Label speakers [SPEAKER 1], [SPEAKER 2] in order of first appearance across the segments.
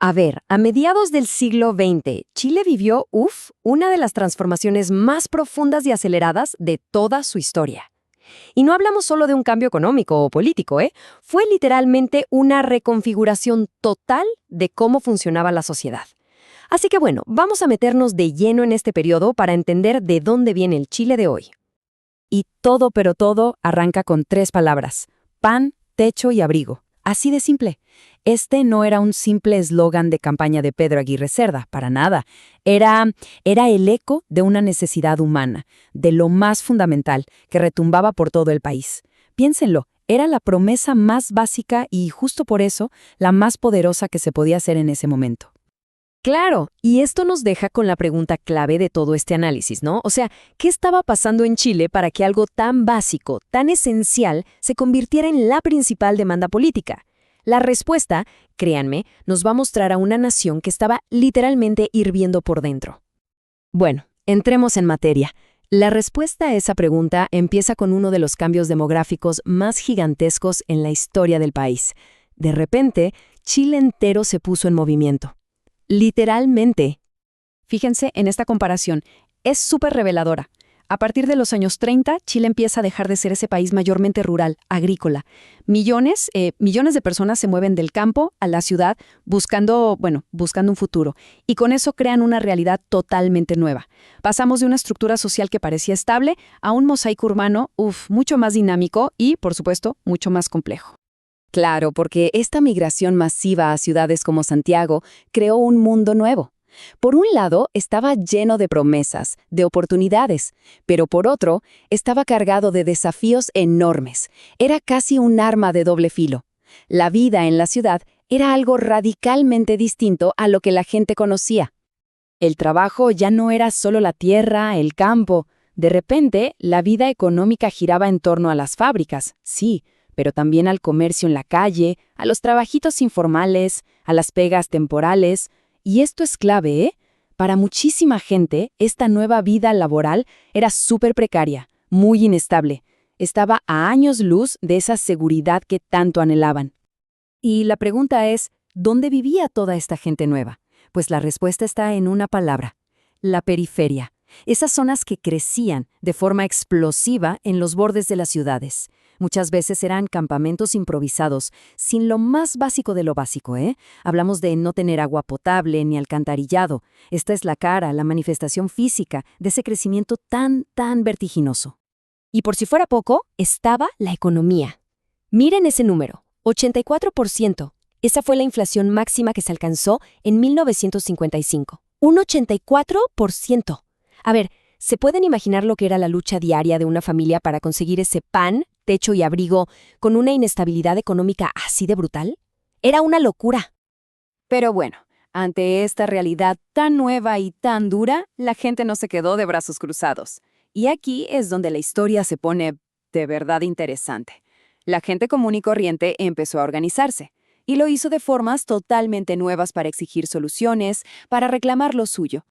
[SPEAKER 1] A ver, a mediados del siglo XX, Chile vivió, una de las transformaciones más profundas y aceleradas de toda su historia. Y no hablamos solo de un cambio económico o político, ¿eh? Fue literalmente una reconfiguración total de cómo funcionaba la sociedad. Así que bueno, vamos a meternos de lleno en este periodo para entender de dónde viene el Chile de hoy. Y todo, pero todo, arranca con 3 palabras: pan, techo y abrigo. Así de simple. Este no era un simple eslogan de campaña de Pedro Aguirre Cerda, para nada. Era el eco de una necesidad humana, de lo más fundamental, que retumbaba por todo el país. Piénsenlo, era la promesa más básica y, justo por eso, la más poderosa que se podía hacer en ese momento. Claro, y esto nos deja con la pregunta clave de todo este análisis, ¿no? O sea, ¿qué estaba pasando en Chile para que algo tan básico, tan esencial, se convirtiera en la principal demanda política? La respuesta, créanme, nos va a mostrar a una nación que estaba literalmente hirviendo por dentro. Bueno, entremos en materia. La respuesta a esa pregunta empieza con uno de los cambios demográficos más gigantescos en la historia del país. De repente, Chile entero se puso en movimiento. Literalmente. Fíjense en esta comparación, es súper reveladora. A partir de los años 30, Chile empieza a dejar de ser ese país mayormente rural, agrícola. Millones de personas se mueven del campo a la ciudad buscando un futuro. Y con eso crean una realidad totalmente nueva. Pasamos de una estructura social que parecía estable a un mosaico urbano, mucho más dinámico y, por supuesto, mucho más complejo. Claro, porque esta migración masiva a ciudades como Santiago creó un mundo nuevo. Por un lado, estaba lleno de promesas, de oportunidades, pero por otro, estaba cargado de desafíos enormes. Era casi un arma de doble filo. La vida en la ciudad era algo radicalmente distinto a lo que la gente conocía. El trabajo ya no era solo la tierra, el campo. De repente, la vida económica giraba en torno a las fábricas, sí, pero también al comercio en la calle, a los trabajitos informales, a las pegas temporales. Y esto es clave, ¿eh? Para muchísima gente, esta nueva vida laboral era súper precaria, muy inestable. Estaba a años luz de esa seguridad que tanto anhelaban. Y la pregunta es, ¿dónde vivía toda esta gente nueva? Pues la respuesta está en una palabra: la periferia. Esas zonas que crecían de forma explosiva en los bordes de las ciudades. Muchas veces eran campamentos improvisados, sin lo más básico de lo básico, ¿eh? Hablamos de no tener agua potable ni alcantarillado. Esta es la cara, la manifestación física de ese crecimiento tan vertiginoso. Y por si fuera poco, estaba la economía. Miren ese número, 84%. Esa fue la inflación máxima que se alcanzó en 1955. Un 84%. A ver, ¿se pueden imaginar lo que era la lucha diaria de una familia para conseguir ese pan, techo y abrigo con una inestabilidad económica así de brutal? Era una locura. Pero bueno, ante esta realidad tan nueva y tan dura, la gente no se quedó de brazos cruzados. Y aquí es donde la historia se pone de verdad interesante. La gente común y corriente empezó a organizarse, y lo hizo de formas totalmente nuevas para exigir soluciones, para reclamar lo suyo.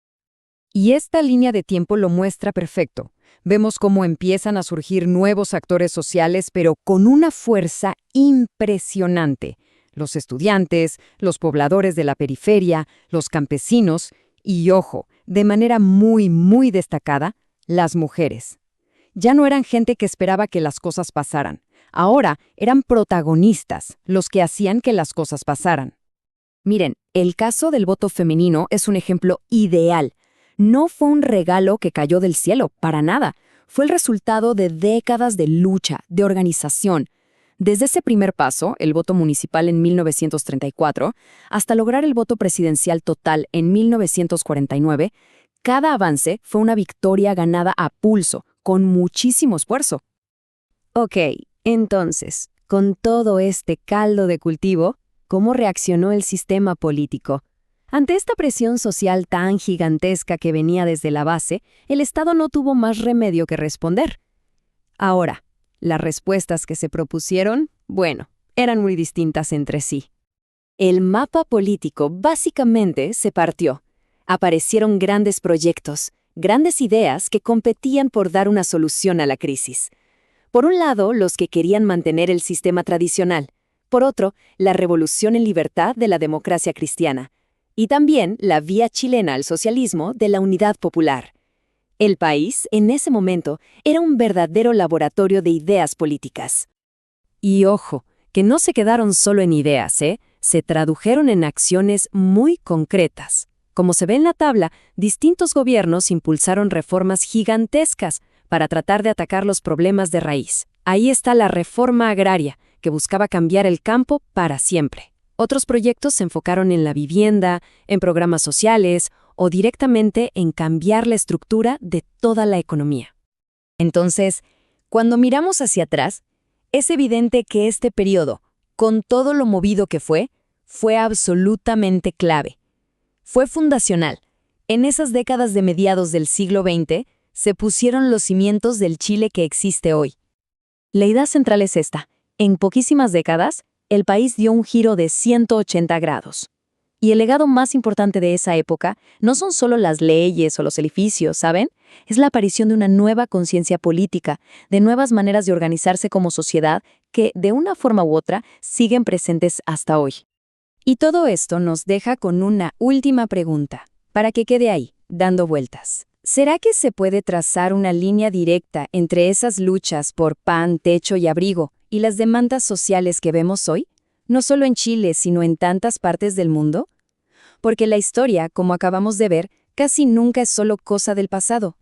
[SPEAKER 1] Y esta línea de tiempo lo muestra perfecto. Vemos cómo empiezan a surgir nuevos actores sociales, pero con una fuerza impresionante. Los estudiantes, los pobladores de la periferia, los campesinos y, ojo, de manera muy destacada, las mujeres. Ya no eran gente que esperaba que las cosas pasaran. Ahora eran protagonistas, los que hacían que las cosas pasaran. Miren, el caso del voto femenino es un ejemplo ideal. No fue un regalo que cayó del cielo, para nada. Fue el resultado de décadas de lucha, de organización. Desde ese primer paso, el voto municipal en 1934, hasta lograr el voto presidencial total en 1949, cada avance fue una victoria ganada a pulso, con muchísimo esfuerzo. Ok, entonces, con todo este caldo de cultivo, ¿cómo reaccionó el sistema político? Ante esta presión social tan gigantesca que venía desde la base, el Estado no tuvo más remedio que responder. Ahora, las respuestas que se propusieron, eran muy distintas entre sí. El mapa político básicamente se partió. Aparecieron grandes proyectos, grandes ideas que competían por dar una solución a la crisis. Por un lado, los que querían mantener el sistema tradicional. Por otro, la revolución en libertad de la democracia cristiana. y también la vía chilena al socialismo de la Unidad Popular. El país, en ese momento, era un verdadero laboratorio de ideas políticas. Y ojo, que no se quedaron solo en ideas, ¿eh? Se tradujeron en acciones muy concretas. Como se ve en la tabla, distintos gobiernos impulsaron reformas gigantescas para tratar de atacar los problemas de raíz. Ahí está la reforma agraria, que buscaba cambiar el campo para siempre. Otros proyectos se enfocaron en la vivienda, en programas sociales o directamente en cambiar la estructura de toda la economía. Entonces, cuando miramos hacia atrás, es evidente que este periodo, con todo lo movido que fue absolutamente clave. Fue fundacional. En esas décadas de mediados del siglo XX se pusieron los cimientos del Chile que existe hoy. La idea central es esta. En poquísimas décadas, el país dio un giro de 180 grados. Y el legado más importante de esa época no son solo las leyes o los edificios, ¿saben? Es la aparición de una nueva conciencia política, de nuevas maneras de organizarse como sociedad que, de una forma u otra, siguen presentes hasta hoy. Y todo esto nos deja con una última pregunta, para que quede ahí, dando vueltas. ¿Será que se puede trazar una línea directa entre esas luchas por pan, techo y abrigo y las demandas sociales que vemos hoy? No solo en Chile, sino en tantas partes del mundo. Porque la historia, como acabamos de ver, casi nunca es solo cosa del pasado.